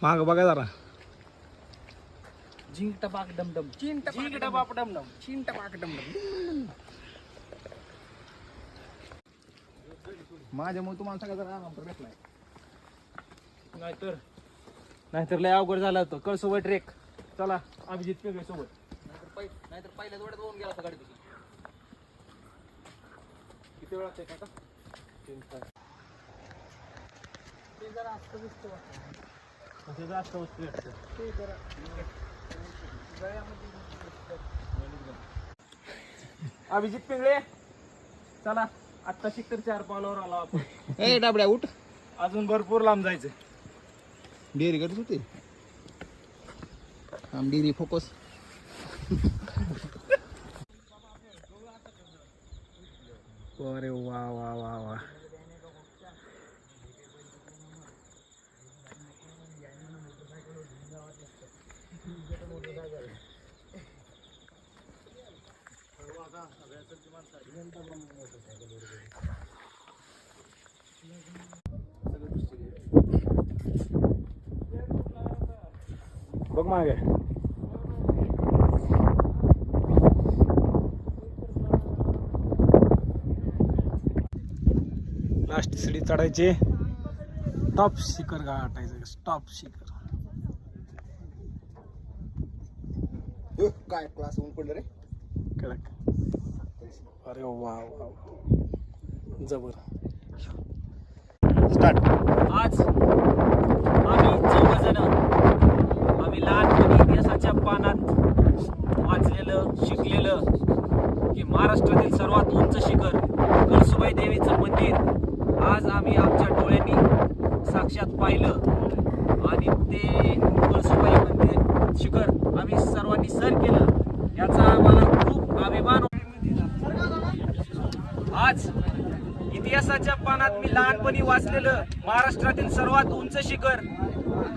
माग बघा जरा. झिंक टपाक डमडम झिंक टपाक डमडम झिंक टपाक डमडम. माझ्यामुळे तुम्हाला सगळं जरा आराम तर भेटलाय. नाहीतर लय अवघड झालं होतं. कळसोबत ट्रेक. चला अभिजित पेगळे सोबत. नाहीतर पहिल्या जोड्यात होऊन गेला होता गाडीपासून. किती वेळ लागते काका? 3 तास. ते जरा जास्त दिसतो वाटतं. कसं जास्त वस्तू वाटतं ते जरा गळ्यामध्ये. अभिजित पेगळे चला आत्ता शिकतर 4 पावलावर आलो आपण. ए डाबड्या उठ. अजून भरपूर लांब जायचं. डेअरी करत होते. Dairy focus. अरे वा वा वा वा. बघ मागे. लास्ट सीडी चढायची. टॉप शिखर गाठायचं. टॉप शिखर. काय क्लास होऊन पडलं रे. कडक. अरे वा वा जबर. स्टार्ट. आज आम्ही 4 जण आम्ही लहानपणी इतिहासाच्या पानात वाचलेलं शिकलेलं की महाराष्ट्रातील सर्वात उंच शिखर कळसुबाई देवीचं मंदिर आज आम्ही आमच्या डोळ्यांनी साक्षात पाहिलं आणि ते कळसुबाई मंदिर शिखर आम्ही सर्वांनी सर केलं. याचा आम्हाला खूप अभिमान. आज इतिहासाच्या पानात मी लहानपणी वाचलेलं महाराष्ट्रातील सर्वात उंच शिखर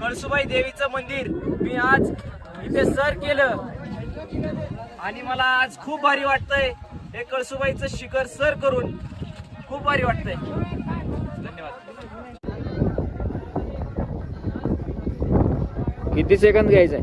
कळसुबाई देवीचं मंदिर मी आज इथे सर केलं आणि मला आज खूप भारी वाटतंय. हे कळसुबाईचं शिखर सर करून खूप भारी वाटतंय. धन्यवाद. किती सेकंद घ्यायचंय?